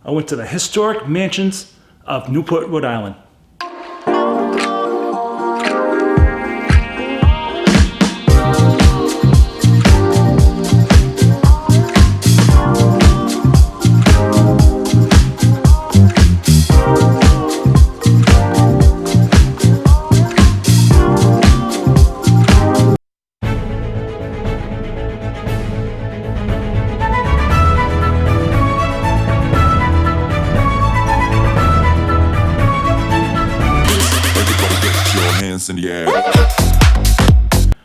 I went to the historic mansions of Newport, Rhode Island. In the air.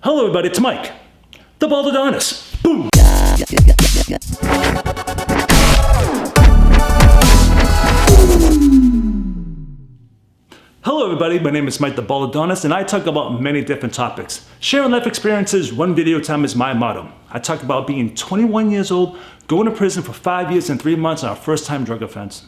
Hello everybody, it's Mike, the Baldadonis. Boom! Hello everybody, my name is Mike the Baldadonis and I talk about many different topics. Sharing life experiences, one video at a time is my motto. I talk about being 21 years old, going to prison for 5 years and 3 months on a first-time drug offense.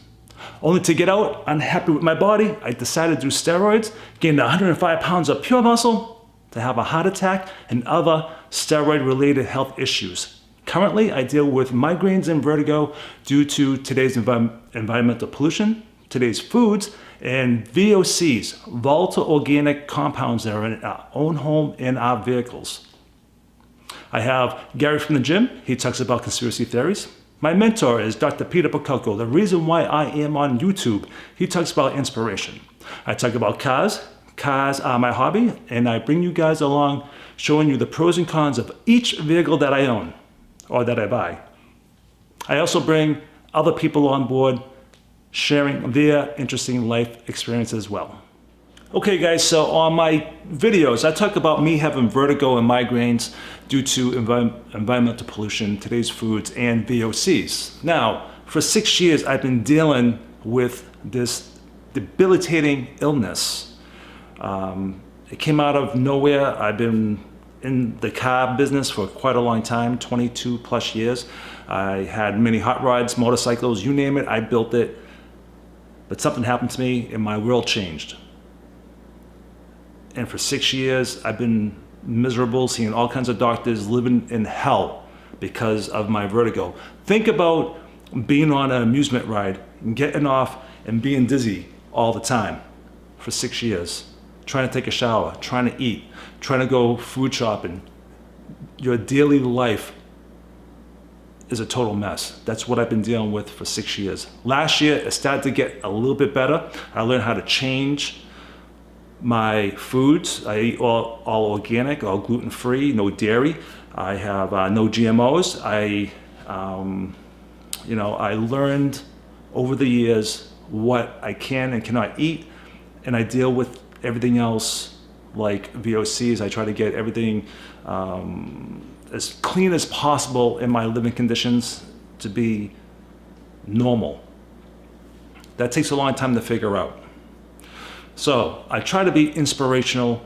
Only to get out unhappy with my body, I decided to do steroids, gained 105 pounds of pure muscle, to have a heart attack and other steroid-related health issues. Currently, I deal with migraines and vertigo due to today's environmental pollution, today's foods, and VOCs, volatile organic compounds that are in our own home and our vehicles. I have Gary from the gym. He talks about conspiracy theories. My mentor is Dr. Peter Pococo. The reason why I am on YouTube, he talks about inspiration. I talk about cars. Cars are my hobby, and I bring you guys along showing you the pros and cons of each vehicle that I own or that I buy. I also bring other people on board sharing their interesting life experiences as well. Okay guys, so on my videos, I talk about me having vertigo and migraines due to environmental pollution, today's foods, and VOCs. Now, for 6 years, I've been dealing with this debilitating illness. It came out of nowhere. I've been in the car business for quite a long time, 22 plus years. I had many hot rods, motorcycles, you name it, I built it. But something happened to me and my world changed. And for 6 years, I've been miserable, seeing all kinds of doctors, living in hell because of my vertigo. Think about being on an amusement ride and getting off and being dizzy all the time for 6 years, trying to take a shower, trying to eat, trying to go food shopping. Your daily life is a total mess. That's what I've been dealing with for 6 years. Last year, it started to get a little bit better. I learned how to change my foods. I eat all organic, all gluten-free, no dairy. I have no GMOs. I learned over the years what I can and cannot eat, and I deal with everything else like VOCs. I try to get everything as clean as possible in my living conditions to be normal. That takes a long time to figure out. So I try to be inspirational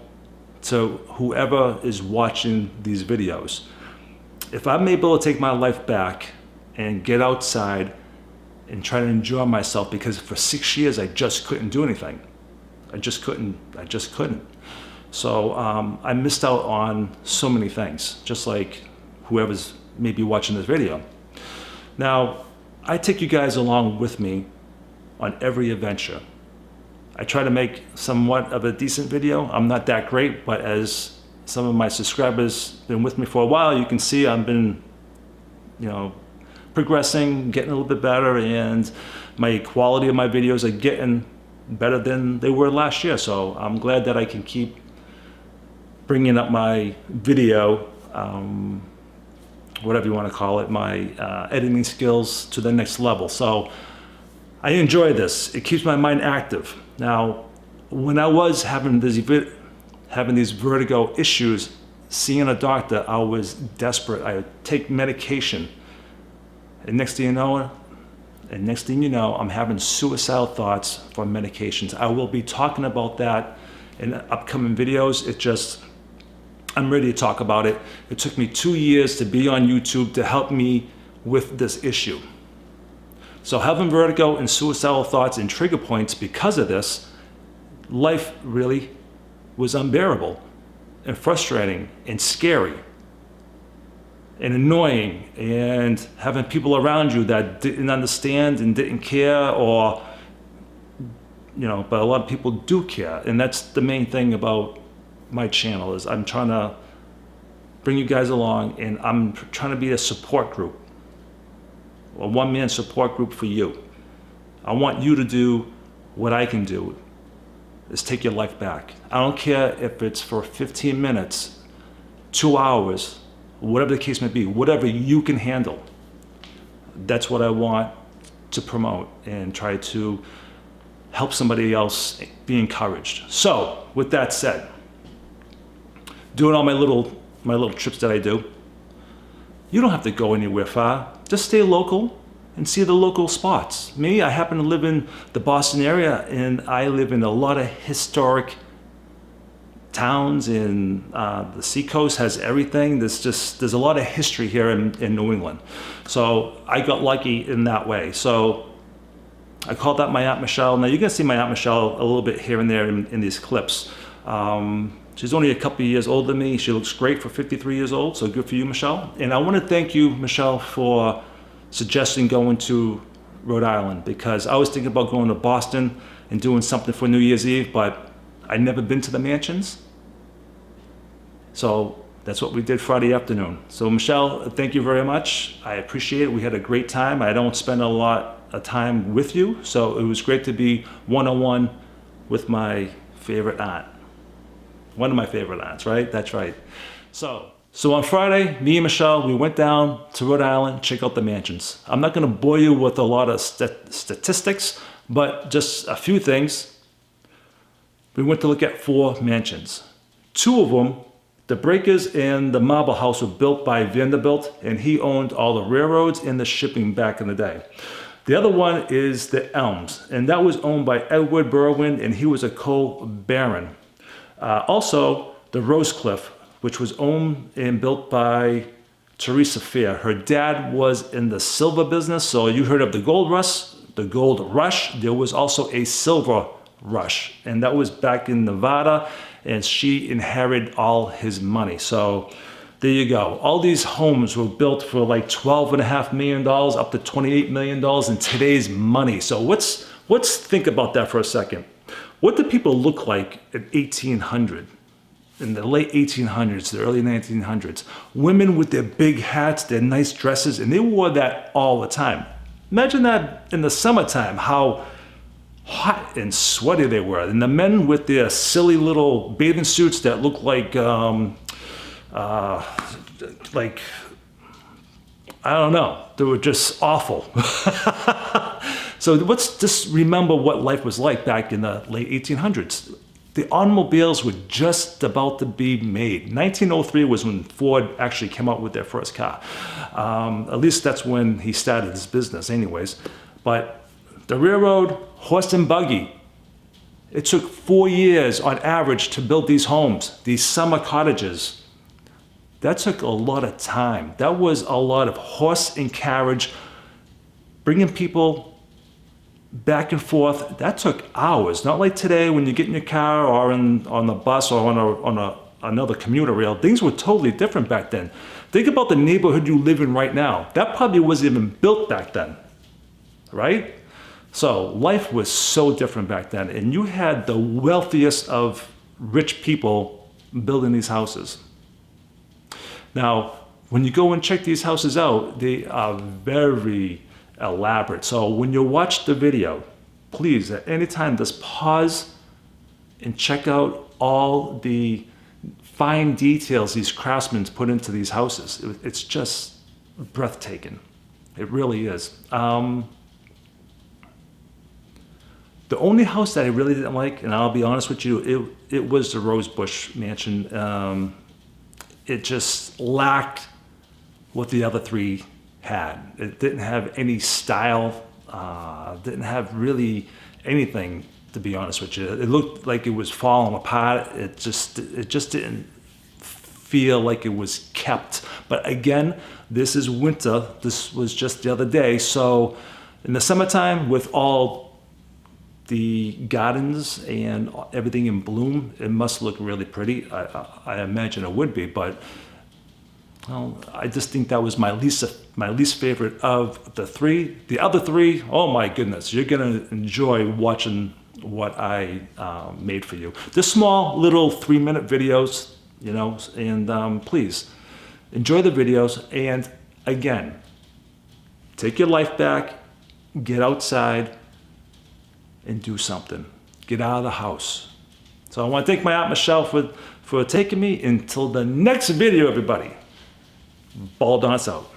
to whoever is watching these videos. If I'm able to take my life back and get outside and try to enjoy myself, because for 6 years I just couldn't do anything. I just couldn't. So I missed out on so many things, just like whoever's maybe watching this video. Now, I take you guys along with me on every adventure. I try to make somewhat of a decent video. I'm not that great, but as some of my subscribers been with me for a while, you can see I've been, progressing, getting a little bit better, and my quality of my videos are getting better than they were last year. So I'm glad that I can keep bringing up my video, whatever you want to call it, my editing skills to the next level. So I enjoy this. It keeps my mind active. Now, when I was having these vertigo issues, seeing a doctor, I was desperate. I would take medication. And next thing you know, I'm having suicidal thoughts from medications. I will be talking about that in upcoming videos. I'm ready to talk about it. It took me 2 years to be on YouTube to help me with this issue. So having vertigo and suicidal thoughts and trigger points because of this, life really was unbearable and frustrating and scary. and annoying, and having people around you that didn't understand and didn't care, or, but a lot of people do care. And that's the main thing about my channel, is I'm trying to bring you guys along, and I'm trying to be a support group, a one-man support group for you. I want you to do what I can do, is take your life back. I don't care if it's for 15 minutes, 2 hours, whatever the case may be, whatever you can handle. That's what I want to promote and try to help somebody else be encouraged. So, with that said, doing all my little trips that I do, you don't have to go anywhere far. Just stay local and see the local spots. Me, I happen to live in the Boston area, and I live in a lot of historic towns, and the seacoast has everything. There's a lot of history here in New England. So I got lucky in that way. So I called up my Aunt Michelle. Now you're gonna see my Aunt Michelle a little bit here and there in these clips. She's only a couple of years older than me. She looks great for 53 years old, so good for you, Michelle. And I want to thank you, Michelle, for suggesting going to Rhode Island, because I was thinking about going to Boston and doing something for New Year's Eve, but I'd never been to the mansions. So that's what we did Friday afternoon. So Michelle, thank you very much. I appreciate it. We had a great time. I don't spend a lot of time with you, so it was great to be one-on-one with my favorite aunt. One of my favorite aunts, right? That's right. So on Friday, me and Michelle, we went down to Rhode Island, check out the mansions. I'm not gonna bore you with a lot of statistics, but just a few things. We went to look at 4 mansions. 2 of them, the Breakers and the Marble House, were built by Vanderbilt, and he owned all the railroads and the shipping back in the day. The other one is the Elms, and that was owned by Edward Berwin, and he was a co-baron. Also, the Rosecliff, which was owned and built by Teresa Fair. Her dad was in the silver business, so you heard of the gold rush. There was also a silver rush, and that was back in Nevada, and she inherited all his money. So there you go. All these homes were built for like $12.5 million up to $28 million in today's money. So let's think about that for a second. What did people look like in 1800? In the late 1800s, the early 1900s? Women with their big hats, their nice dresses, and they wore that all the time. Imagine that in the summertime, how hot and sweaty they were. And the men with their silly little bathing suits that looked like I don't know, they were just awful. So let's just remember what life was like back in the late 1800s. The automobiles were just about to be made. 1903 was when Ford actually came out with their first car. At least that's when he started his business anyways. But the railroad, horse and buggy, it took 4 years on average to build these homes, these summer cottages. That took a lot of time. That was a lot of horse and carriage, bringing people back and forth. That took hours. Not like today when you get in your car or on the bus or on another commuter rail. Things were totally different back then. Think about the neighborhood you live in right now. That probably wasn't even built back then, right? So life was so different back then, and you had the wealthiest of rich people building these houses. Now, when you go and check these houses out, they are very elaborate. So when you watch the video, please, at any time, just pause and check out all the fine details these craftsmen put into these houses. It's just breathtaking. It really is. The only house that I really didn't like, and I'll be honest with you, it was the Rosebush Mansion. It just lacked what the other 3 had. It didn't have any style, didn't have really anything, to be honest with you. It looked like it was falling apart. It just didn't feel like it was kept. But again, this is winter. This was just the other day. So in the summertime, with all the gardens and everything in bloom, it must look really pretty. I imagine it would be, but Well, I just think that was my least favorite of the three. The other three, oh my goodness, you're gonna enjoy watching what I made for you. They're small, little 3-minute videos, you know, and please enjoy the videos. And again, take your life back, get outside, and do something. Get out of the house. So I want to thank my Aunt Michelle for taking me. Until the next video, everybody. Baldadonis out.